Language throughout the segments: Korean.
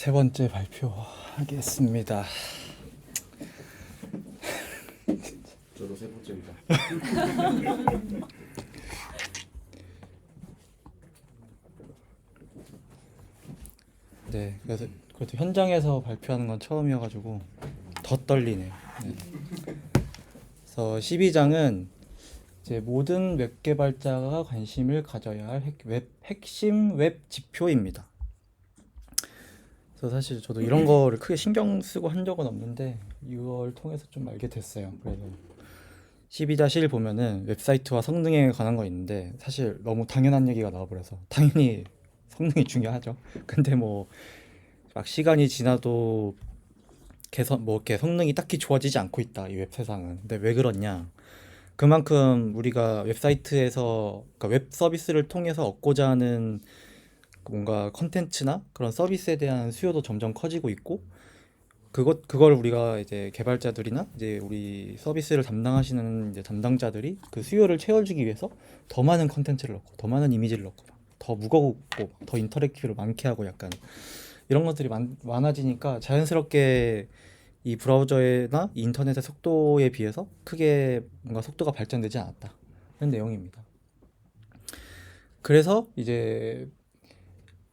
세 번째 발표하겠습니다. 저도 세 번째입니다. 네, 그래서 그래도 현장에서 발표하는 건 처음이어가지고 더 떨리네요. 네. 그래서 12장은 이제 모든 웹 개발자가 관심을 가져야 할 핵심 웹 지표입니다. 그래서 사실 저도 이런 거를 크게 신경 쓰고 한 적은 없는데 이걸 통해서 좀 알게 됐어요. 그래서 12-1 보면은 웹사이트와 성능에 관한 거 있는데 사실 너무 당연한 얘기가 나와버려서 당연히 성능이 중요하죠. 근데 뭐 막 시간이 지나도 개선 뭐 이렇게 성능이 딱히 좋아지지 않고 있다 이 웹 세상은. 근데 왜 그렇냐? 그만큼 우리가 웹사이트에서 그러니까 웹 서비스를 통해서 얻고자 하는 뭔가 컨텐츠나 그런 서비스에 대한 수요도 점점 커지고 있고 그걸 우리가 이제 개발자들이나 이제 우리 서비스를 담당하시는 이제 담당자들이 그 수요를 채워주기 위해서 더 많은 컨텐츠를 넣고 더 많은 이미지를 넣고 더 무겁고 더 인터랙티브를 많게 하고 약간 이런 것들이 많아지니까 자연스럽게 이 브라우저나 이 인터넷의 속도에 비해서 크게 뭔가 속도가 발전되지 않았다 이런 내용입니다. 그래서 이제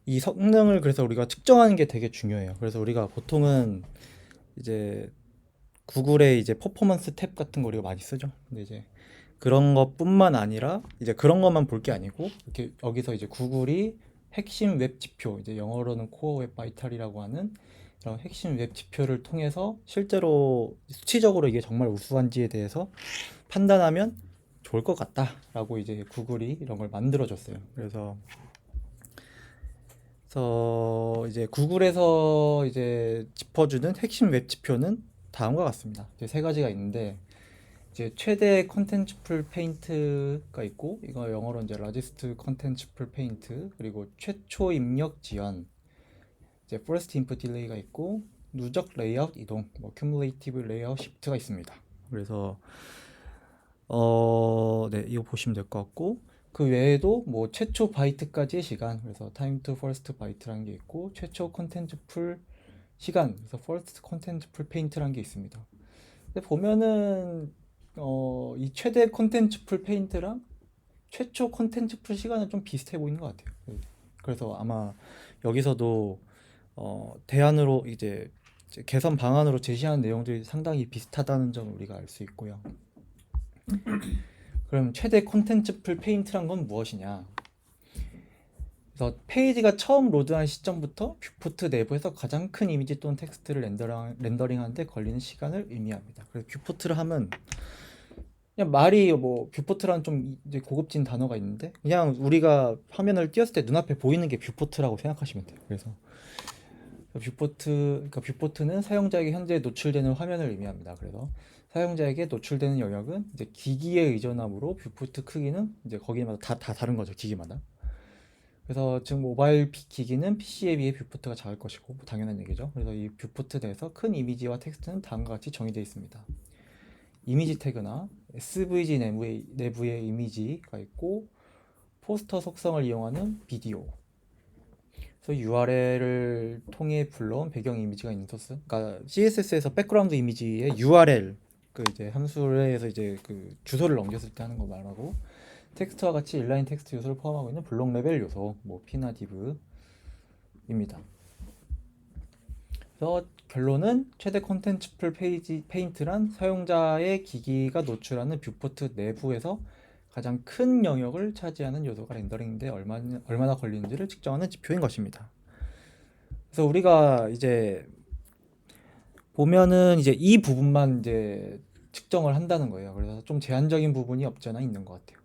이 성능을 그래서 우리가 측정하는 게 되게 중요해요. 그래서 우리가 보통은 이제 구글의 이제 퍼포먼스 탭 같은 거 우리가 많이 쓰죠. 근데 이제 그런 것뿐만 아니라 이제 그런 것만 볼 게 아니고 이렇게 여기서 이제 구글이 핵심 웹 지표 이제 영어로는 코어 웹 바이탈이라고 하는 이런 핵심 웹 지표를 통해서 실제로 수치적으로 이게 정말 우수한지에 대해서 판단하면 좋을 것 같다라고 이제 구글이 이런 걸 만들어 줬어요. 그래서 이제 구글에서 이제 짚어주는 핵심 웹 지표는 다음과 같습니다. 이제 세 가지가 있는데 이제 최대 컨텐츠풀 페인트가 있고 이거 영어로 이제 라지스트 컨텐츠풀 페인트 그리고 최초 입력 지연 이제 퍼스트 인풋 딜레이가 있고 누적 레이아웃 이동 뭐 큐뮬레이티브 레이아웃 시프트가 있습니다. 그래서 네, 이거 보시면 될 것 같고 그 외에도 뭐 최초 바이트까지의 시간 그래서 타임 투 퍼스트 바이트라는 게 있고 최초 컨텐츠 풀 시간 그래서 퍼스트 컨텐츠 풀 페인트라는 게 있습니다. 근데 보면은 이 최대 컨텐츠 풀 페인트랑 최초 컨텐츠 풀 시간은 좀 비슷해 보이는 것 같아요. 그래서 아마 여기서도 대안으로 이제 개선 방안으로 제시하는 내용들이 상당히 비슷하다는 점을 우리가 알 수 있고요. 그럼 최대 콘텐츠 풀 페인트란 건 무엇이냐? 그래서 페이지가 처음 로드한 시점부터 뷰포트 내부에서 가장 큰 이미지 또는 텍스트를 렌더링하는데 걸리는 시간을 의미합니다. 그래서 뷰포트를 하면 그냥 말이 뭐 뷰포트라는 좀 이제 고급진 단어가 있는데 그냥 우리가 화면을 띄웠을 때 눈앞에 보이는 게 뷰포트라고 생각하시면 돼요. 그래서 그러니까 뷰포트는 사용자에게 현재 노출되는 화면을 의미합니다. 그래서 사용자에게 노출되는 영역은 이제 기기에 의존하므로 뷰포트 크기는 이제 거기마다 다 다른 거죠. 기기마다. 그래서 지금 모바일 기기는 PC에 비해 뷰포트가 작을 것이고 뭐 당연한 얘기죠. 그래서 이 뷰포트 내에서 큰 이미지와 텍스트는 다음과 같이 정의되어 있습니다. 이미지 태그나 SVG 내부의 이미지가 있고 포스터 속성을 이용하는 비디오 그래서 URL을 통해 불러온 배경 이미지가 있는 소스. 그러니까 CSS에서 백그라운드 이미지의 URL 그 이제 함수에서 이제 그 주소를 넘겼을 때 하는 거 말하고 텍스트와 같이 인라인 텍스트 요소를 포함하고 있는 블록 레벨 요소, 뭐 P나 div입니다. 그래서 결론은 최대 콘텐츠 풀 페이지 페인트란 사용자의 기기가 노출하는 뷰포트 내부에서 가장 큰 영역을 차지하는 요소가 렌더링인데 얼마나 걸리는지를 측정하는 지표인 것입니다. 그래서 우리가 이제 보면은 이제 이 부분만 이제 측정을 한다는 거예요. 그래서 좀 제한적인 부분이 없지 않아 있는 것 같아요.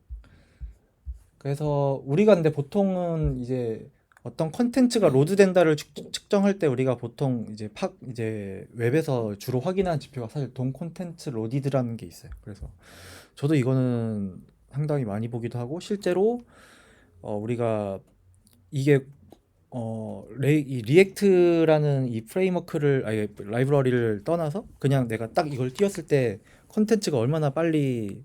그래서 우리가 근데 보통은 이제 어떤 컨텐츠가 로드된다를 측정할 때 우리가 보통 이제 웹에서 주로 확인하는 지표가 사실 동 콘텐츠 로디드라는 게 있어요. 그래서 저도 이거는 상당히 많이 보기도 하고 실제로 우리가 이게 이 리액트라는 이 프레임워크를 아니 라이브러리를 떠나서 그냥 내가 딱 이걸 띄웠을 때 콘텐츠가 얼마나 빨리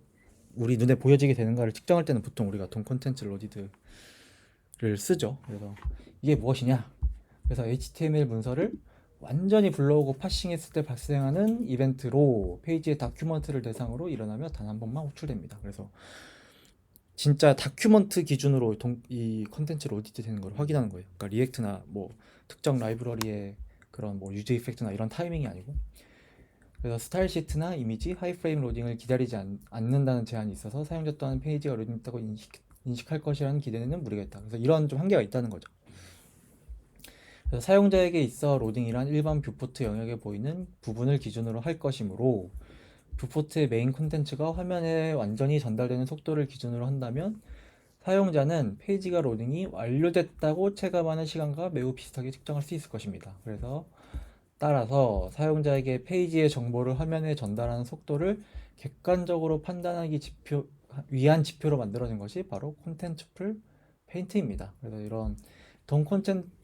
우리 눈에 보여지게 되는가를 측정할 때는 보통 우리가 동 콘텐츠 로디드를 쓰죠. 그래서 이게 무엇이냐? 그래서 HTML 문서를 완전히 불러오고 파싱했을 때 발생하는 이벤트로 페이지의 다큐먼트를 대상으로 일어나며 단 한 번만 호출됩니다. 그래서 진짜 다큐먼트 기준으로 이 컨텐츠를 오디트 되는 걸 확인하는 거예요. 그러니까 리액트나 뭐 특정 라이브러리의 그런 뭐 유즈 이펙트나 이런 타이밍이 아니고. 그래서 스타일 시트나 이미지, 하이프레임 로딩을 기다리지 않는다는 제한이 있어서 사용자 또한 페이지가 로딩됐다고 인식할 것이라는 기대는 무리가 있다. 그래서 이런 좀 한계가 있다는 거죠. 그래서 사용자에게 있어 로딩이란 일반 뷰포트 영역에 보이는 부분을 기준으로 할 것이므로 뷰포트의 메인 콘텐츠가 화면에 완전히 전달되는 속도를 기준으로 한다면 사용자는 페이지가 로딩이 완료됐다고 체감하는 시간과 매우 비슷하게 측정할 수 있을 것입니다. 그래서 따라서 사용자에게 페이지의 정보를 화면에 전달하는 속도를 객관적으로 판단하기 위한 지표로 만들어진 것이 바로 콘텐츠풀 페인트입니다. 그래서 이런 동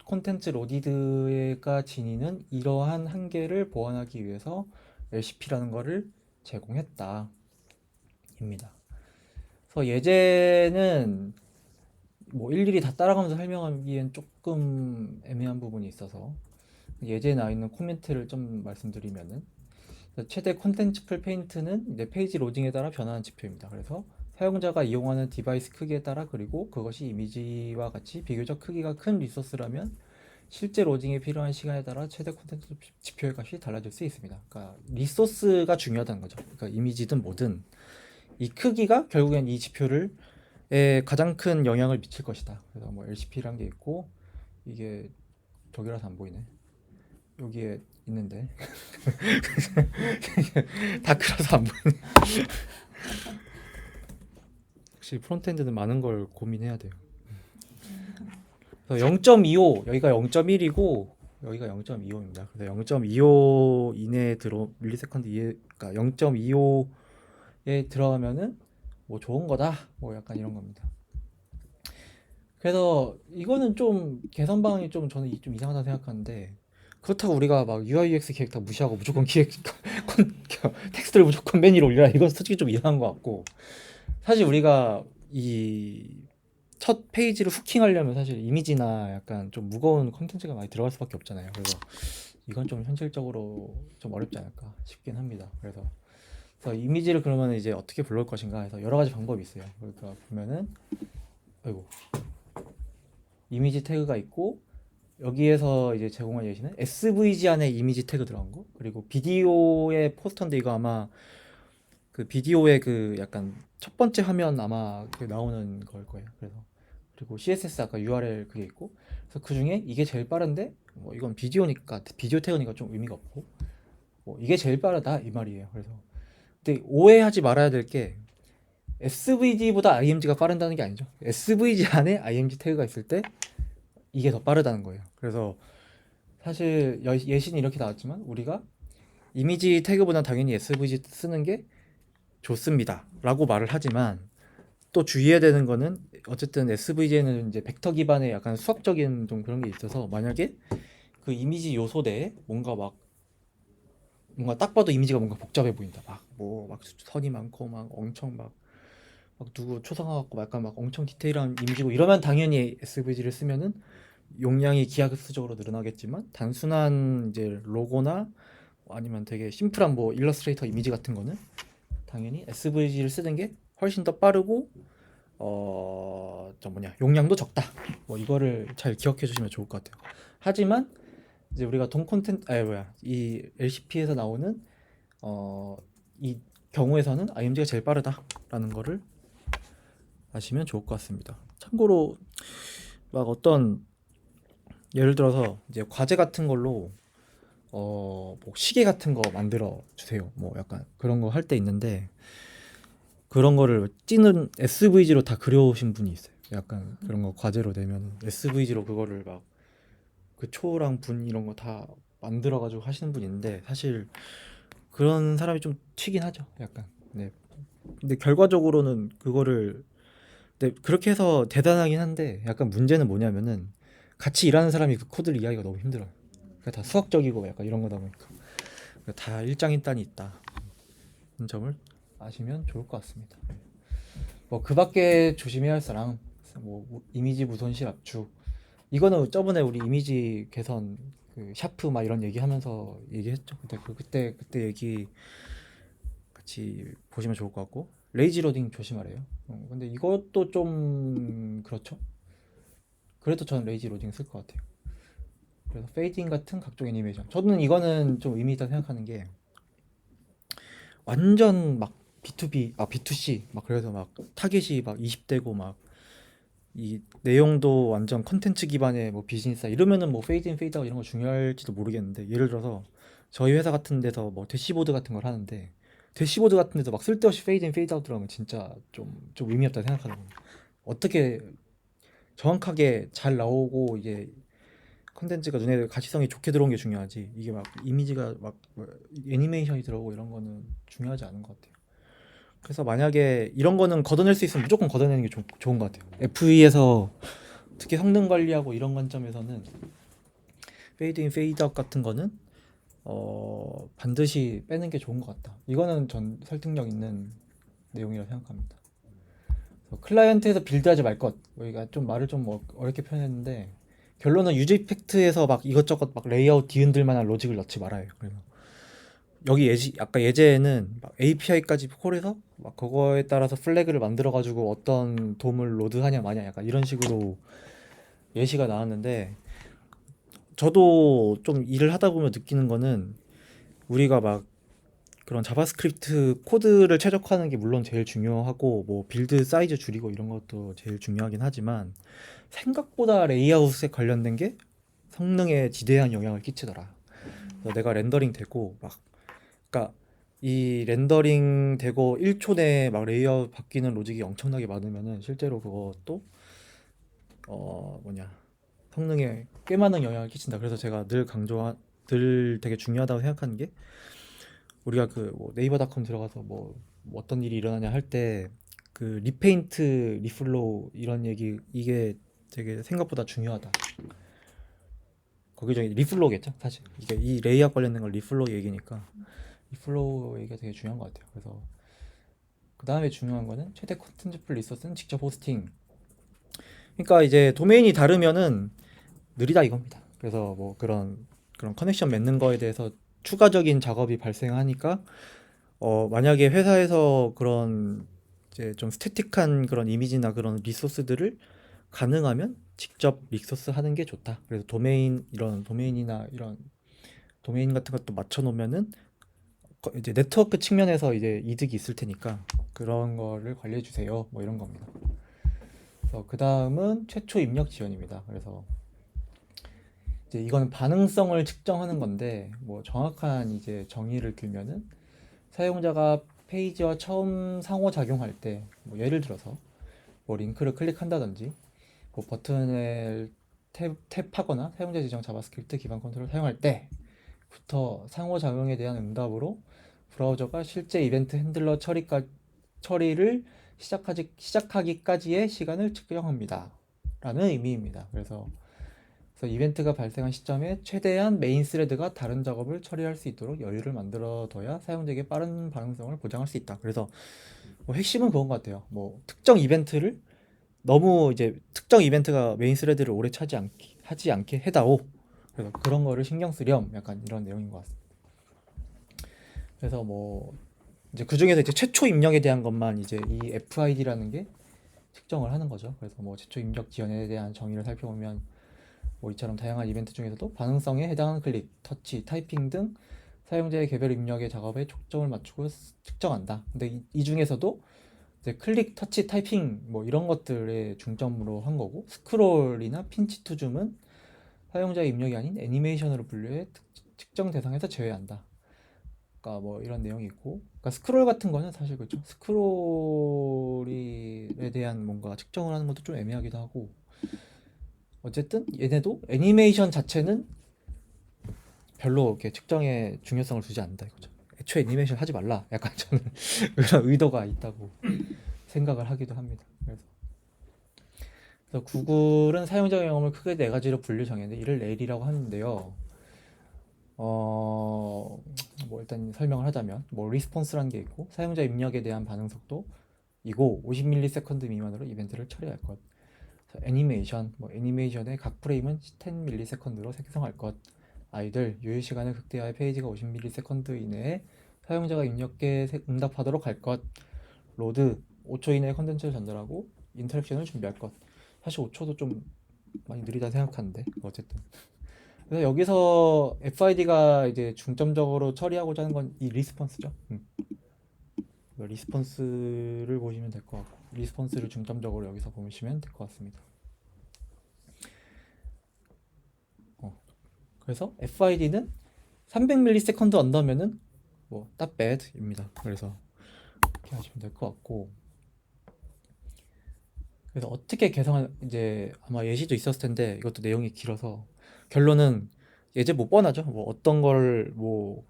콘텐츠 로디드가 지니는 이러한 한계를 보완하기 위해서 LCP라는 것을 제공했다 입니다. 그래서 예제는 뭐 일일이 다 따라가면서 설명하기엔 조금 애매한 부분이 있어서 예제에 나와 있는 코멘트를 좀 말씀드리면은 최대 콘텐츠풀 페인트는 이제 페이지 로딩에 따라 변하는 지표입니다. 그래서 사용자가 이용하는 디바이스 크기에 따라 그리고 그것이 이미지와 같이 비교적 크기가 큰 리소스라면 실제 로딩에 필요한 시간에 따라 최대 콘텐츠 지표의 값이 달라질 수 있습니다. 그러니까 리소스가 중요하다는 거죠. 그러니까 이미지든 뭐든 이 크기가 결국엔 이 지표를 가장 큰 영향을 미칠 것이다. 그래서 뭐 LCP란 게 있고 이게 저기라서 안 보이네. 여기에 있는데 다크라서 안 보이네. 역시 프론트엔드는 많은 걸 고민해야 돼요. 0.25 여기가 0.1이고 여기가 0.25입니다. 그래서 0.25 이내에 밀리세컨드 이해, 그러니까 0.25에 들어가면은 뭐 좋은 거다. 뭐 약간 이런 겁니다. 그래서 이거는 좀 개선 방안이 좀 저는 좀 이상하다 생각하는데 그렇다고 우리가 막 UI UX 기획 다 무시하고 무조건 기획 텍스트를 무조건 맨 위로 올리라 이건 솔직히 좀 이상한 것 같고 사실 우리가 이 첫 페이지를 후킹하려면 사실 이미지나 약간 좀 무거운 컨텐츠가 많이 들어갈 수밖에 없잖아요. 그래서 이건 좀 현실적으로 좀 어렵지 않을까 싶긴 합니다. 그래서 이미지를 그러면 이제 어떻게 불러올 것인가 해서 여러 가지 방법이 있어요. 그러니까 보면은 아이고 이미지 태그가 있고 여기에서 이제 제공한 예시는 SVG 안에 이미지 태그 들어간 거 그리고 비디오의 포스터인데 이거 아마 그 비디오의 그 약간 첫 번째 화면 아마 그 나오는 걸 거예요. 그래서 그리고 CSS 아까 URL 그게 있고 그래서 그 중에 이게 제일 빠른데 뭐 이건 비디오니까 비디오 태그니까 좀 의미가 없고 뭐 이게 제일 빠르다 이 말이에요. 그래서 근데 오해하지 말아야 될 게 SVG보다 IMG가 빠른다는 게 아니죠. SVG 안에 IMG 태그가 있을 때 이게 더 빠르다는 거예요. 그래서 사실 예시는 이렇게 나왔지만 우리가 이미지 태그보다 당연히 SVG 쓰는 게 좋습니다 라고 말을 하지만 또 주의해야 되는 거는 어쨌든 SVG에는 이제 벡터 기반의 약간 수학적인 좀 그런 게 있어서 만약에 그 이미지 요소 내에 뭔가 딱 봐도 이미지가 뭔가 복잡해 보인다. 막 선이 많고 막 엄청 막 누구 초상화 같고 약간 막 엄청 디테일한 이미지고 이러면 당연히 SVG를 쓰면은 용량이 기하급수적으로 늘어나겠지만 단순한 이제 로고나 아니면 되게 심플한 뭐 일러스트레이터 이미지 같은 거는 당연히 SVG를 쓰는 게 훨씬 더 빠르고 용량도 적다. 뭐 이거를 잘 기억해 주시면 좋을 것 같아요. 하지만 이제 우리가 이 LCP에서 나오는 이 경우에서는 IMG가 제일 빠르다라는 거를 아시면 좋을 것 같습니다. 참고로 막 어떤 예를 들어서 이제 과제 같은 걸로 뭐 시계 같은 거 만들어 주세요. 뭐 약간 그런 거 할 때 있는데 그런 거를 찌는 SVG로 다 그려오신 분이 있어요. 약간 그런 거 과제로 내면 SVG로 그거를 막 그 초랑 분 이런 거 다 만들어 가지고 하시는 분이 있는데 사실 그런 사람이 좀 튀긴 하죠. 약간. 네. 근데 결과적으로는 그거를 그렇게 해서 대단하긴 한데 약간 문제는 뭐냐면은 같이 일하는 사람이 그 코드를 이해하기가 너무 힘들어요. 그러니까 다 수학적이고 약간 이런 거다 보니까 다 일장일단이 있다. 이 점을 아시면 좋을 것 같습니다. 뭐 그 밖에 조심해야 할 사람 뭐 이미지 무손실 압축 이거는 저번에 우리 이미지 개선 그 샤프 막 이런 얘기하면서 얘기했죠. 근데 그때 얘기 같이 보시면 좋을 것 같고 레이지 로딩 조심하래요. 근데 이것도 좀 그렇죠. 그래도 저는 레이지 로딩 쓸 것 같아요. 그래서 페이딩 같은 각종 애니메이션. 저는 이거는 좀 의미 있다 생각하는 게 완전 막 B2C 막 그래서 막 타겟이 막 20대고 막 이 내용도 완전 컨텐츠 기반의 뭐 비즈니스 이러면은 뭐 페이드 인 페이드 아웃 이런 거 중요할지도 모르겠는데 예를 들어서 저희 회사 같은 데서 뭐 대시보드 같은 걸 하는데 대시보드 같은 데서 막 쓸데없이 페이드 인 페이드 아웃 들어가면 진짜 좀 의미 없다 생각하는 거예요. 어떻게 정확하게 잘 나오고 이게 컨텐츠가 눈에 가시성이 좋게 들어온 게 중요하지 이게 막 이미지가 막 애니메이션이 들어오고 이런 거는 중요하지 않은 것 같아요. 그래서 만약에 이런 거는 걷어낼 수 있으면 무조건 걷어내는 게 좋은 것 같아요. FE에서 특히 성능 관리하고 이런 관점에서는 페이드 인 페이드 아웃 같은 거는 반드시 빼는 게 좋은 것 같다. 이거는 전 설득력 있는 내용이라고 생각합니다. 그래서 클라이언트에서 빌드하지 말 것. 우리가 좀 말을 좀 어렵게 표현했는데 결론은 유저 이펙트에서 막 이것저것 막 레이아웃 뒤흔들 만한 로직을 넣지 말아요. 그래서 여기 아까 예제에는 막 API까지 콜해서 막 그거에 따라서 플래그를 만들어 가지고 어떤 돔을 로드하냐 마냐 약간 이런 식으로 예시가 나왔는데 저도 좀 일을 하다 보면 느끼는 거는 우리가 막 그런 자바스크립트 코드를 최적화하는 게 물론 제일 중요하고 뭐 빌드 사이즈 줄이고 이런 것도 제일 중요하긴 하지만 생각보다 레이아웃에 관련된 게 성능에 지대한 영향을 끼치더라. 그래서 내가 렌더링 되고 막 그러니까 이 렌더링 되고 1초 내에 막 레이아웃 바뀌는 로직이 엄청나게 많으면은 실제로 그것도 뭐냐 성능에 꽤 많은 영향을 끼친다. 그래서 제가 늘 되게 중요하다고 생각하는 게 우리가 그뭐 네이버닷컴 들어가서 뭐 어떤 일이 일어나냐 할 때 그 리페인트, 리플로우 이런 얘기 이게 되게 생각보다 중요하다. 거기 중에 리플로우겠죠, 사실. 이게 이 레이아웃 관련된 걸 리플로우 얘기니까 리플로우 얘기가 되게 중요한 것 같아요. 그래서 그 다음에 중요한 거는 최대 콘텐츠 풀 리소스는 직접 호스팅. 그러니까 이제 도메인이 다르면은 느리다 이겁니다. 그래서 뭐 그런 커넥션 맺는 거에 대해서 추가적인 작업이 발생하니까 만약에 회사에서 그런 이제 좀 스태틱한 그런 이미지나 그런 리소스들을 가능하면 직접 리소스 하는 게 좋다. 그래서 도메인이나 이런 도메인 같은 것도 맞춰 놓으면은 이제 네트워크 측면에서 이제 이득이 있을 테니까 그런 거를 관리해 주세요. 뭐 이런 겁니다. 그래서 그 다음은 최초 입력 지원입니다. 그래서 이제 이거는 반응성을 측정하는 건데 뭐 정확한 이제 정의를 들면은 사용자가 페이지와 처음 상호작용할 때 뭐 예를 들어서 뭐 링크를 클릭한다든지 뭐 버튼을 탭하거나 사용자 지정 자바스크립트 기반 컨트롤을 사용할 때부터 상호작용에 대한 응답으로 브라우저가 실제 이벤트 핸들러 처리를 시작하기까지의 시간을 측정합니다. 라는 의미입니다. 그래서 이벤트가 발생한 시점에 최대한 메인 스레드가 다른 작업을 처리할 수 있도록 여유를 만들어둬야 사용자에게 빠른 반응성을 보장할 수 있다. 그래서 뭐 핵심은 그건 것 같아요. 뭐 특정 이벤트를 너무 이제 특정 이벤트가 메인 스레드를 오래 하지 않게 해다오. 그래서 그런 거를 신경 쓰렴. 약간 이런 내용인 것 같습니다. 그래서 뭐 이제 그 중에서 이제 최초 입력에 대한 것만 이제 이 FID라는 게 측정을 하는 거죠. 그래서 뭐 최초 입력 지연에 대한 정의를 살펴보면 뭐 이처럼 다양한 이벤트 중에서도 반응성에 해당하는 클릭, 터치, 타이핑 등 사용자의 개별 입력의 작업에 초점을 맞추고 측정한다. 근데 이 중에서도 이제 클릭, 터치, 타이핑 뭐 이런 것들에 중점으로 한 거고 스크롤이나 핀치 투 줌은 사용자의 입력이 아닌 애니메이션으로 분류해 측정 대상에서 제외한다. 그러니까 뭐 이런 내용이 있고 그러니까 스크롤 같은 거는 사실 그렇죠. 스크롤에 대한 뭔가 측정을 하는 것도 좀 애매하기도 하고 어쨌든 얘네도 애니메이션 자체는 별로 이렇게 측정에 중요성을 두지 않는다 이거죠. 애초에 애니메이션 하지 말라. 약간 저는 그런 의도가 있다고 생각을 하기도 합니다. 그래서 구글은 사용자 경험을 크게 네 가지로 분류 정했는데 이를 렐이라고 하는데요. 뭐 일단 설명을 하자면 뭐 리스폰스라는 게 있고 사용자 입력에 대한 반응 속도 이고 50ms 미만으로 이벤트를 처리할 것. 애니메이션, 뭐 애니메이션의 각 프레임은 10ms로 생성할 것. 아이들 유효 시간을 극대화해 페이지가 50ms 이내에 사용자가 입력해 응답하도록 할 것. 로드 5초 이내에 컨텐츠를 전달하고 인터랙션을 준비할 것. 사실 5초도 좀 많이 느리다 생각하는데 어쨌든. 그래서 여기서 FID가 이제 중점적으로 처리하고자 하는 건 이 리스폰스죠. 리스폰스를 보시면 될 것 같고, 리스폰스를 중점적으로 여기서 보시면 될 것 같습니다. 그래서 FID는 300ms 언더면은 뭐 not bad입니다. 그래서 이렇게 하시면 될 것 같고, 그래서 어떻게 개성을 이제 아마 예시도 있었을 텐데 이것도 내용이 길어서 결론은 예제 뭐 뻔하죠. 뭐 어떤 걸 뭐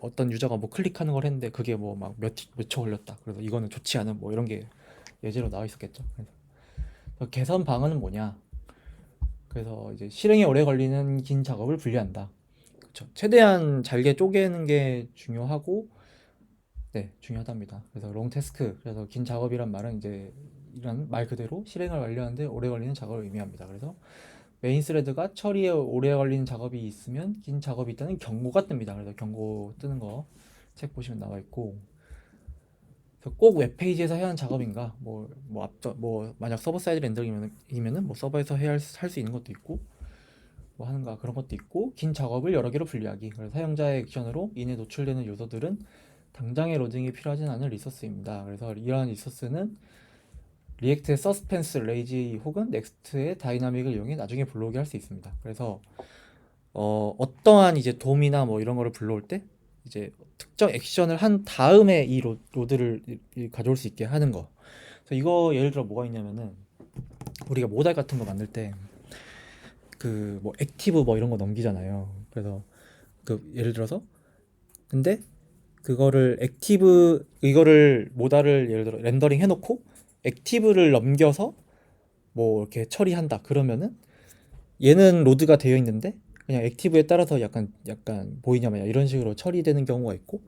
어떤 유저가 뭐 클릭하는 걸 했는데 그게 뭐 막 몇 초 걸렸다. 그래서 이거는 좋지 않은 뭐 이런 게 예제로 나와 있었겠죠. 그래서 개선 방안은 뭐냐? 그래서 이제 실행에 오래 걸리는 긴 작업을 분리한다. 그렇죠. 최대한 잘게 쪼개는 게 중요하고, 네, 중요하답니다. 그래서 롱 태스크, 그래서 긴 작업이란 말은 이제 이런 말 그대로 실행을 완료하는데 오래 걸리는 작업을 의미합니다. 그래서 메인 스레드가 처리에 오래 걸리는 작업이 있으면 긴 작업이 있다는 경고가 뜹니다. 그래서 경고 뜨는 거 책 보시면 나와 있고, 그래서 꼭 웹페이지에서 해야 하는 작업인가? 뭐 만약 서버 사이드 렌더링이면은 뭐 서버에서 할 수 있는 것도 있고, 뭐 하는가 그런 것도 있고, 긴 작업을 여러 개로 분리하기. 그래서 사용자의 액션으로 이내 노출되는 요소들은 당장의 로딩이 필요하진 않은 리소스입니다. 그래서 이러한 리소스는 리액트의 서스펜스, 레이지 혹은 넥스트의 다이나믹을 이용해 나중에 불러오게 할 수 있습니다. 그래서 어떠한 이제 돔이나 뭐 이런 거를 불러올 때 이제 특정 액션을 한 다음에 이 로드를 가져올 수 있게 하는 거. 그래서 이거 예를 들어 뭐가 있냐면은 우리가 모달 같은 거 만들 때 그 뭐 액티브 뭐 이런 거 넘기잖아요. 그래서 그 예를 들어서 근데 그거를 이거를 모달을 예를 들어 렌더링 해놓고 액티브를 넘겨서 뭐 이렇게 처리한다 그러면은 얘는 로드가 되어 있는데 그냥 액티브에 따라서 약간 보이냐 마냐 이런 식으로 처리되는 경우가 있고,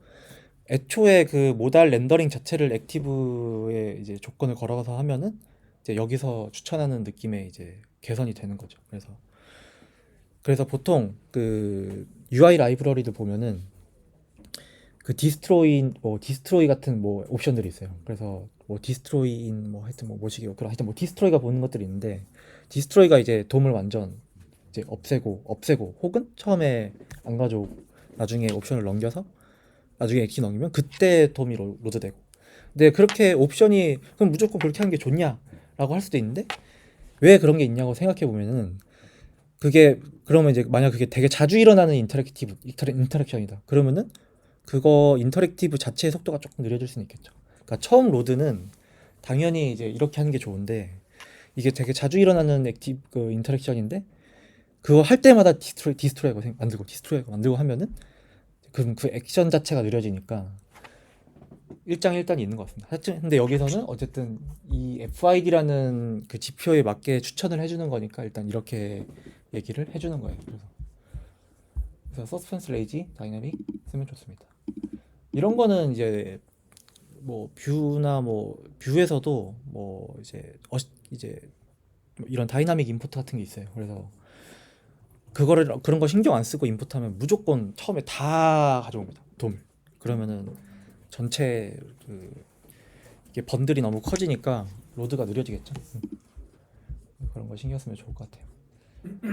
애초에 그 모달 렌더링 자체를 액티브에 이제 조건을 걸어서 하면은 이제 여기서 추천하는 느낌의 이제 개선이 되는 거죠. 그래서 보통 그 UI 라이브러리도 보면은 그 디스트로이 같은 뭐 옵션들이 있어요. 그래서 뭐 디스트로이인 뭐 하여튼 뭐 뭐시기요. 그럼 하여튼 뭐 디스트로이가 보는 것들이 있는데, 디스트로이가 이제 돔을 완전 이제 없애고 혹은 처음에 안 가져오고 나중에 옵션을 넘겨서 나중에 엑시 넘기면 그때 돔이 로드되고. 근데 그렇게 옵션이 그럼 무조건 그렇게 하는 게 좋냐라고 할 수도 있는데, 왜 그런 게 있냐고 생각해 보면은 그게 그러면 이제 만약 그게 되게 자주 일어나는 인터랙션이다. 그러면은 그거 인터랙티브 자체의 속도가 조금 느려질 수는 있겠죠. 그러니까 처음 로드는 당연히 이제 이렇게 하는 게 좋은데, 이게 되게 자주 일어나는 그 인터랙션인데 그거 할 때마다 디스트로이가 만들고 하면은 그럼 그 액션 자체가 느려지니까 일장일단이 있는 것 같습니다. 하여튼 근데 여기서는 어쨌든 이 FID라는 그 지표에 맞게 추천을 해주는 거니까 일단 이렇게 얘기를 해주는 거예요. 그래서 서스펜스 레이지 다이나믹 쓰면 좋습니다. 이런 거는 이제 뭐 뷰에서도 뭐 이제 뭐 이런 다이나믹 임포트 같은 게 있어요. 그래서 그런 거 신경 안 쓰고 임포트하면 무조건 처음에 다 가져옵니다. 그러면은 전체 이게 번들이 너무 커지니까 로드가 느려지겠죠. 그런 거 신경 쓰면 좋을 것 같아요.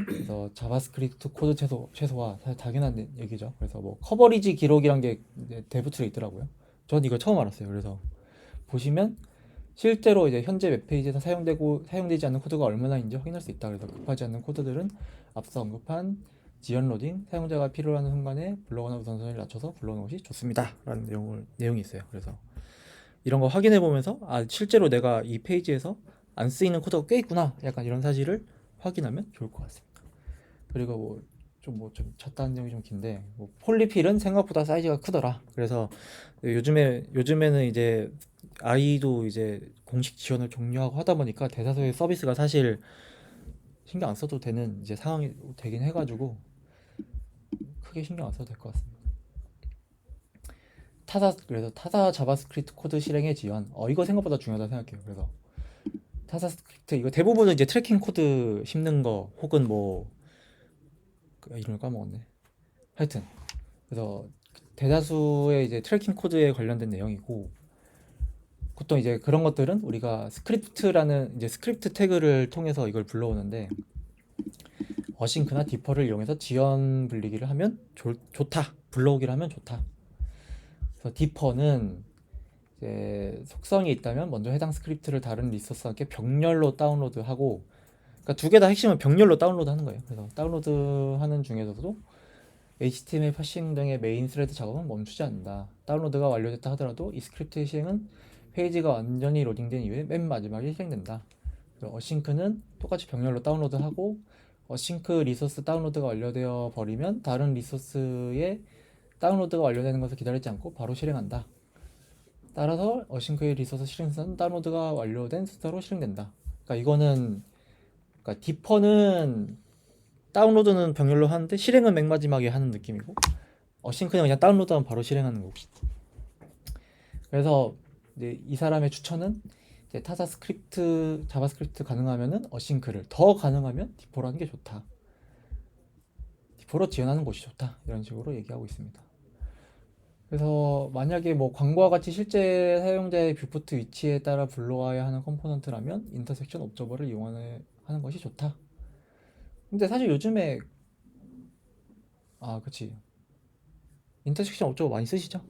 그래서 자바스크립트 코드 최소화 사실 당연한 얘기죠. 그래서 뭐 커버리지 기록이란 게 데브툴에 있더라고요. 전 이거 처음 알았어요. 그래서 보시면 실제로 이제 현재 웹페이지에서 사용되지 않는 코드가 얼마나 있는지 확인할 수 있다. 그래서 급하지 않는 코드들은 앞서 언급한 지연 로딩, 사용자가 필요로 하는 순간에 불러오는 우선순위를 낮춰서 불러오는 것이 좋습니다. 라는 내용이 있어요. 그래서 이런 거 확인해 보면서 실제로 내가 이 페이지에서 안 쓰이는 코드가 꽤 있구나. 약간 이런 사실을 확인하면 좋을 것 같습니다. 그리고 좀 쳤다는 내용이 좀 긴데, 뭐 폴리필은 생각보다 사이즈가 크더라. 그래서 요즘에는 이제 아이도 이제 공식 지원을 종료하고 하다 보니까 대다수의 서비스가 사실 신경 안 써도 되는 이제 상황이 되긴 해가지고 크게 신경 안 써도 될 것 같습니다. 그래서 타사 자바스크립트 코드 실행의 지원, 이거 생각보다 중요하다 생각해요. 그래서 타사 스크립트 이거 대부분은 이제 트래킹 코드 씹는 거 혹은 뭐 이름을 까먹었네. 하여튼 그래서 대다수의 이제 트래킹 코드에 관련된 내용이고 보통 이제 그런 것들은 우리가 스크립트라는 이제 스크립트 태그를 통해서 이걸 불러오는데 어싱크나 디퍼를 이용해서 지연 불리기를 하면 좋다. 불러오기를 하면 좋다. 그래서 디퍼는 이제 속성이 있다면 먼저 해당 스크립트를 다른 리소스와 함께 병렬로 다운로드하고 그러니까 두 개 다 핵심은 병렬로 다운로드하는 거예요. 그래서 다운로드하는 중에서도 HTML 파싱 등의 메인 스레드 작업은 멈추지 않는다. 다운로드가 완료됐다 하더라도 이 스크립트의 실행은 페이지가 완전히 로딩된 이후에 맨 마지막에 실행된다. 그리고 어싱크는 똑같이 병렬로 다운로드하고 어싱크 리소스 다운로드가 완료되어 버리면 다른 리소스의 다운로드가 완료되는 것을 기다리지 않고 바로 실행한다. 따라서 어싱크의 리소스 실행 순서는 다운로드가 완료된 순서로 실행된다. 그러니까 이거는 그러니까 디퍼는 다운로드는 병렬로 하는데 실행은 맨 마지막에 하는 느낌이고 어싱크는 그냥 다운로드하면 바로 실행하는 거고. 그래서 이제 이 사람의 추천은 이제 타사 스크립트, 자바스크립트 가능하면은 어싱크를 더 가능하면 디포로 하는 게 좋다. 디포로 지원하는 곳이 좋다. 이런 식으로 얘기하고 있습니다. 그래서 만약에 뭐 광고와 같이 실제 사용자의 뷰포트 위치에 따라 불러와야 하는 컴포넌트라면 인터섹션 옵저버를 이용하는 것이 좋다. 근데 사실 요즘에 그치 인터섹션 옵저버 많이 쓰시죠?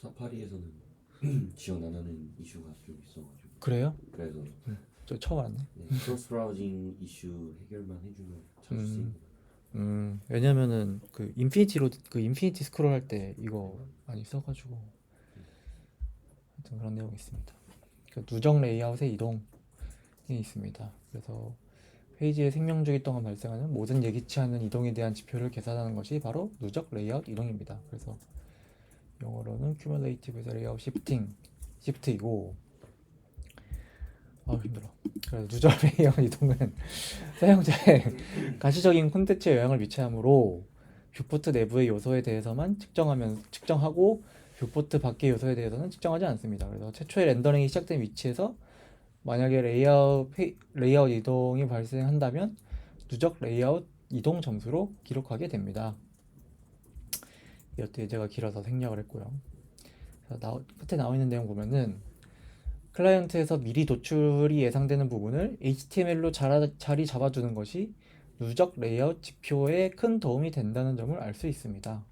사파리에서는 지원 안 하는 이슈가 좀 있어가지고 그래요? 그래서 저 처음 알았네. 크로스 브라우징 이슈 해결만 해주면 자주 쓰입니다. 왜냐면은 그 인피니티 스크롤 할 때 이거 많이 써가지고 하여튼 그런 내용이 있습니다. 그 누적 레이아웃의 이동이 있습니다. 그래서 페이지의 생명 주기 동안 발생하는 모든 예기치 않은 이동에 대한 지표를 계산하는 것이 바로 누적 레이아웃 이동입니다. 그래서 영어로는 cumulative layout shift이고 힘들어. 그래서 누적 레이아웃 이동은 사용자의 가시적인 콘텐츠에 영향을 미치므로 뷰포트 내부의 요소에 대해서만 측정하고 뷰포트 밖의 요소에 대해서는 측정하지 않습니다. 그래서 최초의 렌더링이 시작된 위치에서 만약에 레이아웃 이동이 발생한다면 누적 레이아웃 이동 점수로 기록하게 됩니다. 이것도 제가 길어서 생략을 했고요. 끝에 나와 있는 내용 보면은 클라이언트에서 미리 도출이 예상되는 부분을 HTML로 자리 잡아주는 것이 누적 레이아웃 지표에 큰 도움이 된다는 점을 알 수 있습니다.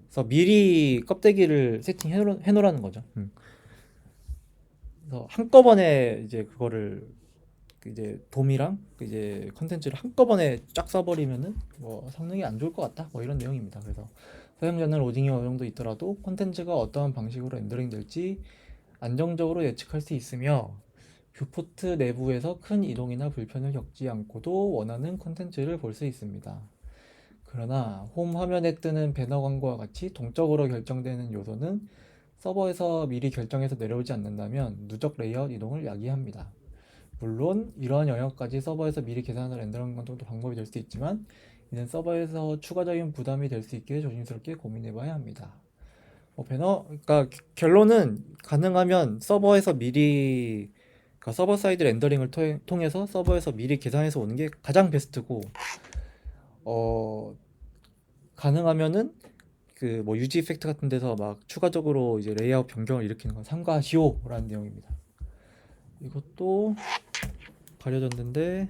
그래서 미리 껍데기를 세팅해 놓으라는 거죠. 그래서 한꺼번에 이제 그거를 이제 돔이랑 이제 컨텐츠를 한꺼번에 쫙 써버리면은 뭐 성능이 안 좋을 것 같다. 뭐 이런 내용입니다. 그래서 사용자는 로딩이 어느 정도 있더라도 콘텐츠가 어떠한 방식으로 렌더링 될지 안정적으로 예측할 수 있으며 뷰포트 내부에서 큰 이동이나 불편을 겪지 않고도 원하는 콘텐츠를 볼 수 있습니다. 그러나 홈 화면에 뜨는 배너 광고와 같이 동적으로 결정되는 요소는 서버에서 미리 결정해서 내려오지 않는다면 누적 레이아웃 이동을 야기합니다. 물론 이러한 영역까지 서버에서 미리 계산해서 렌더링하는 것도 방법이 될 수 있지만 이는 서버에서 추가적인 부담이 될 수 있기에 조심스럽게 고민해봐야 합니다. 그러니까 결론은 가능하면 서버에서 미리 그러니까 서버 사이드 렌더링을 통해서 서버에서 미리 계산해서 오는 게 가장 베스트고 가능하면은 그 뭐 유지 이펙트 같은 데서 막 추가적으로 이제 레이아웃 변경을 일으키는 건 삼가하시오라는 내용입니다. 이것도 가려졌는데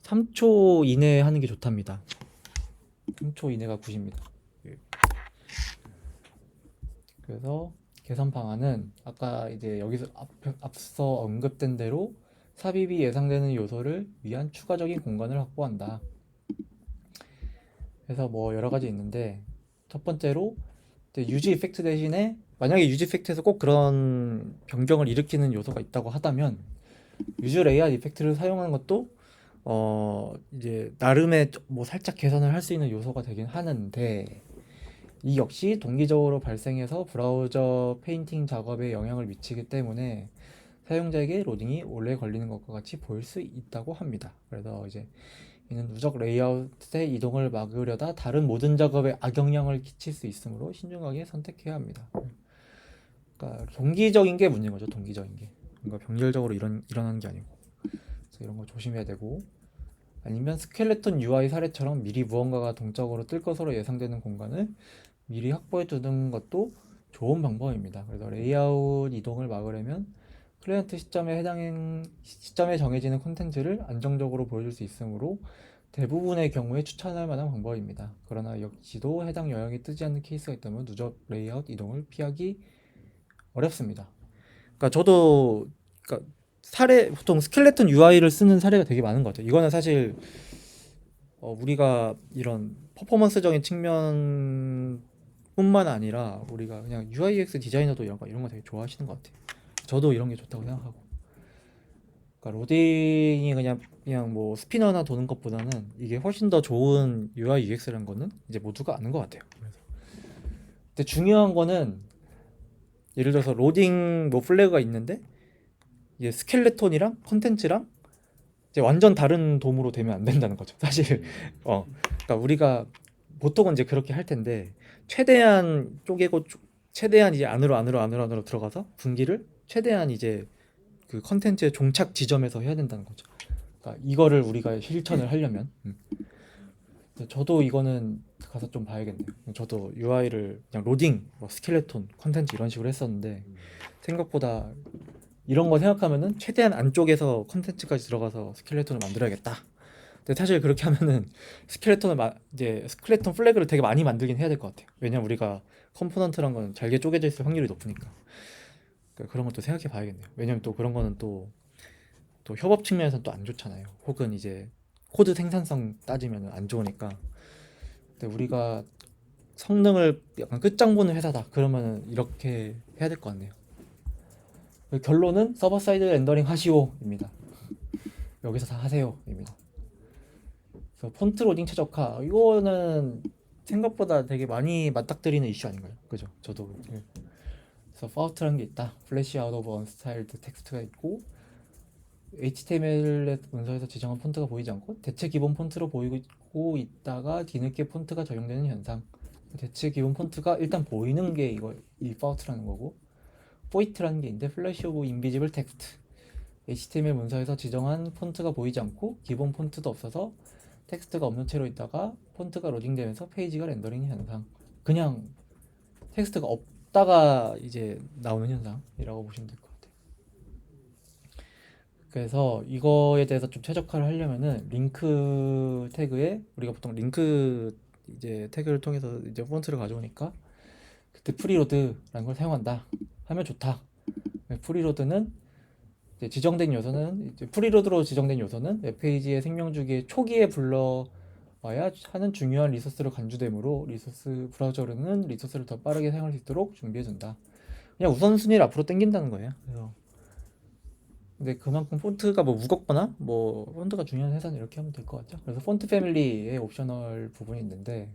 3초 이내에 하는 게 좋답니다. 3초 이내가 90입니다. 그래서 개선 방안은 아까 이제 여기서 앞서 언급된 대로 삽입이 예상되는 요소를 위한 추가적인 공간을 확보한다. 그래서 뭐 여러 가지 있는데 첫 번째로 유지 이펙트 대신에 만약에 유지 이펙트에서 꼭 그런 변경을 일으키는 요소가 있다고 하다면 유즈 레이아웃 이펙트를 사용하는 것도 이제 나름의 뭐 살짝 개선을 할 수 있는 요소가 되긴 하는데 이 역시 동기적으로 발생해서 브라우저 페인팅 작업에 영향을 미치기 때문에 사용자에게 로딩이 오래 걸리는 것과 같이 보일 수 있다고 합니다. 그래서 이제 이는 누적 레이아웃의 이동을 막으려다 다른 모든 작업에 악영향을 끼칠 수 있으므로 신중하게 선택해야 합니다. 그러니까 동기적인 게 문제인 거죠. 동기적인 게. 뭔가 병렬적으로 일어나는 게 아니고. 그래서 이런 거 조심해야 되고 아니면 스켈레톤 UI 사례처럼 미리 무언가가 동적으로 뜰 것으로 예상되는 공간을 미리 확보해 두는 것도 좋은 방법입니다. 그래서 레이아웃 이동을 막으려면 클라이언트 시점에 정해지는 콘텐츠를 안정적으로 보여줄 수 있으므로 대부분의 경우에 추천할 만한 방법입니다. 그러나 역시도 해당 영역이 뜨지 않는 케이스가 있다면 누적 레이아웃 이동을 피하기 어렵습니다. 그러니까 저도 그러니까 보통 스켈레톤 UI를 쓰는 사례가 되게 많은 것 같아요. 이거는 사실 우리가 이런 퍼포먼스적인 측면뿐만 아니라 우리가 그냥 UI UX 디자이너도 이런 거 되게 좋아하시는 것 같아요. 저도 이런 게 좋다고 생각하고. 그러니까 로딩이 그냥 뭐 스피너나 도는 것보다는 이게 훨씬 더 좋은 UI UX라는 거는 이제 모두가 아는 것 같아요. 그래서 근데 중요한 거는 예를 들어서 로딩 뭐 플래그가 있는데 이게 스켈레톤이랑 컨텐츠랑 이제 완전 다른 돔으로 되면 안 된다는 거죠. 사실 그러니까 우리가 보통은 이제 그렇게 할 텐데 최대한 쪼개고 최대한 이제 안으로 들어가서 분기를 최대한 이제 그 컨텐츠의 종착 지점에서 해야 된다는 거죠. 그러니까 이거를 우리가 실천을 하려면 저도 이거는 가서 좀 봐야겠네요. 저도 UI를 그냥 로딩, 뭐 스켈레톤, 컨텐츠 이런 식으로 했었는데 생각보다 이런 거 생각하면은 최대한 안쪽에서 컨텐츠까지 들어가서 스켈레톤을 만들어야겠다. 근데 사실 그렇게 하면은 이제 스켈레톤 플래그를 되게 많이 만들긴 해야 될 것 같아요. 왜냐면 우리가 컴포넌트란 건 잘게 쪼개져 있을 확률이 높으니까. 그러니까 그런 것도 생각해 봐야겠네요. 왜냐면 또 그런 거는 또 협업 측면에서는 또 안 좋잖아요. 혹은 이제 코드 생산성 따지면 안 좋으니까. 근데 우리가 성능을 약간 끝장보는 회사다. 그러면은 이렇게 해야 될 것 같네요. 결론은 서버 사이드 렌더링 하시오입니다. 여기서 다 하세요입니다. 그래서 폰트 로딩 최적화 이거는 생각보다 되게 많이 맞닥뜨리는 이슈 아닌가요? 그죠? 저도 그래서 파우트라는 게 있다. 플래시 아웃 오브 언스타일드 텍스트가 있고 HTML 문서에서 지정한 폰트가 보이지 않고 대체 기본 폰트로 보이고 있다가 뒤늦게 폰트가 적용되는 현상. 대체 기본 폰트가 일단 보이는 게 이 파우트라는 거고 포이트라는 게 있는데 플래시 오브 인비지블 텍스트. HTML 문서에서 지정한 폰트가 보이지 않고 기본 폰트도 없어서 텍스트가 없는 채로 있다가 폰트가 로딩되면서 페이지가 렌더링 현상. 그냥 텍스트가 없다가 이제 나오는 현상이라고 보시면 될 것 같아요. 그래서 이거에 대해서 좀 최적화를 하려면은 링크 태그에 우리가 보통 링크 이제 태그를 통해서 이제 폰트를 가져오니까 그때 프리로드라는 걸 사용한다 하면 좋다. 프리로드는 이제 지정된 요소는 이제 프리로드로 지정된 요소는 웹페이지의 생명 주기의 초기에 불러와야 하는 중요한 리소스로 간주되므로 브라우저는 리소스를 더 빠르게 사용할 수 있도록 준비해준다. 그냥 우선순위를 앞으로 당긴다는 거예요. 그래서 근데 그만큼 폰트가 뭐 무겁거나 뭐 폰트가 중요한 회사는 이렇게 하면 될 것 같죠. 그래서 폰트 패밀리의 옵셔널 부분이 있는데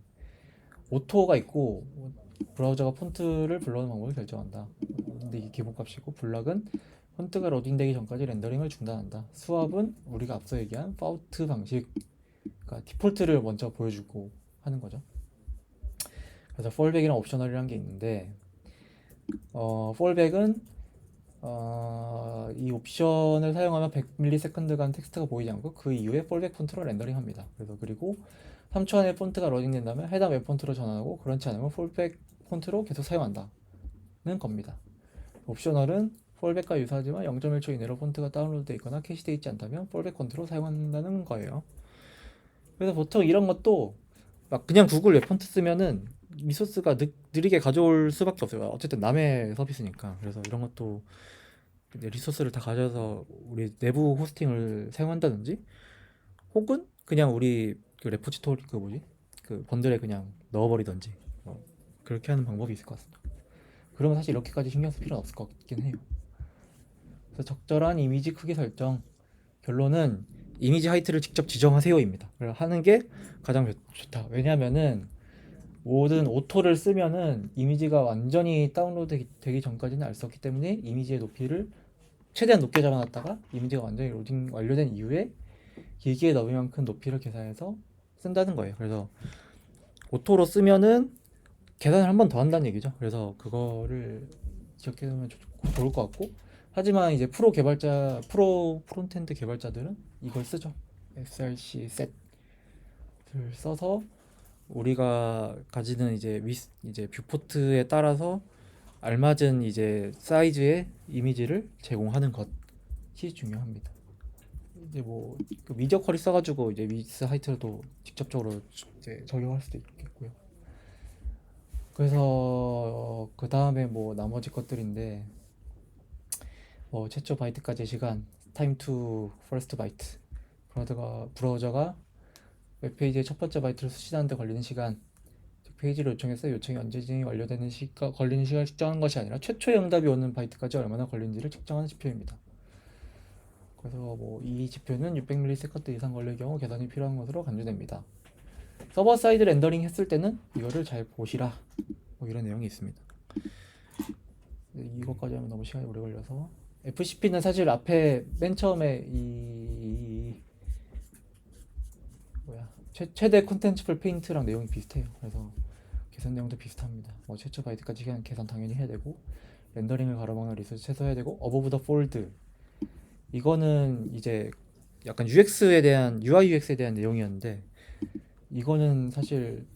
오토가 있고 브라우저가 폰트를 불러오는 방법을 결정한다. 근데 이게 기본값이고 블락은 폰트가 로딩되기 전까지 렌더링을 중단한다. 수압은 우리가 앞서 얘기한 파우트 방식, 그러니까 디폴트를 먼저 보여주고 하는 거죠. 그래서 폴백이랑 옵셔널이라는 게 있는데 폴백은 이 옵션을 사용하면 100ms간 텍스트가 보이지 않고 그 이후에 폴백 폰트로 렌더링합니다. 그래서 그리고 3초 안에 폰트가 로딩된다면 해당 웹 폰트로 전환하고 그렇지 않으면 폴백 폰트로 계속 사용한다는 겁니다. 옵셔널은 폴백과 유사하지만 0.1초 이내로 폰트가 다운로드되어 있거나 캐시되어 있지 않다면 폴백 폰트로 사용한다는 거예요. 그래서 보통 이런 것도 막 그냥 구글 웹 폰트 쓰면은 리소스가 느리게 가져올 수밖에 없어요. 어쨌든 남의 서비스니까. 그래서 이런 것도 리소스를 다 가져서 우리 내부 호스팅을 사용한다든지 혹은 그냥 우리 그 레포지토리 그 번들에 그냥 넣어버리던지 그렇게 하는 방법이 있을 것 같습니다. 그러면 사실 이렇게까지 신경 쓸 필요는 없을 것 같긴 해요. 그래서 적절한 이미지 크기 설정. 결론은 이미지 하이트를 직접 지정하세요입니다. 하는 게 가장 좋다. 왜냐면은 모든 오토를 쓰면은 이미지가 완전히 다운로드 되기 전까지는 알 수 없기 때문에 이미지의 높이를 최대한 높게 잡아놨다가 이미지가 완전히 로딩 완료된 이후에 기기에 넣을 만큼 높이를 계산해서 쓴다는 거예요. 그래서 오토로 쓰면은 계산을 한 번 더 한다는 얘기죠. 그래서 그거를 기억해 두면 좋을 것 같고, 하지만 이제 프로 프론트엔드 개발자들은 이걸 쓰죠. src set을 써서 우리가 가지는 이제 뷰포트에 따라서 알맞은 이제 사이즈의 이미지를 제공하는 것이 중요합니다. 이제 뭐그 미디어 쿼리 써가지고 이제 위스 하이트도 직접적으로 이제 적용할 수도 있겠고요. 그래서 그 다음에 뭐 나머지 것들인데, 뭐 최초 바이트까지 시간, time to first byte, 브라우저가 웹페이지의 첫 번째 바이트를 수신하는 데 걸리는 시간, 즉 페이지를 요청했어요. 요청이 언제쯤 완료되는 걸리는 시간을 측정한 것이 아니라 최초의 응답이 오는 바이트까지 얼마나 걸리는지를 측정하는 지표입니다. 그래서 뭐 이 지표는 600ms 이상 걸릴 경우 개선이 필요한 것으로 간주됩니다. 서버 사이드 렌더링 했을 때는 이거를 잘 보시라, 뭐 이런 내용이 있습니다. 이것까지 하면 너무 시간이 오래 걸려서, FCP는 사실 앞에 맨 처음에 최대 콘텐츠풀 페인트랑 내용이 비슷해요. 그래서 계산 내용도 비슷합니다. 뭐 최초 바이트까지 시간 계산 당연히 해야 되고, 렌더링을 가로막는 리소스 최소해야 되고, 어버브 더 폴드, 이거는 이제 약간 UI UX에 대한 내용이었는데, 이거는 사실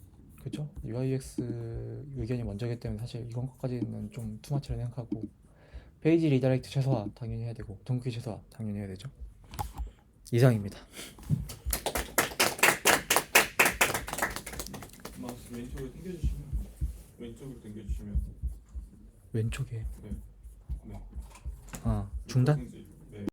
그죠? UI UX 의견이 먼저기 때문에 사실 이건 것까지는 좀 투마치라 생각하고, 페이지 리다이렉트 최소화 당연히 해야 되고, 동기 최소화 당연히 해야 되죠. 이상입니다. 마우스 왼쪽으로 당겨주시면, 왼쪽으로 당겨주시면. 왼쪽에 네. 네. 중단? 손질.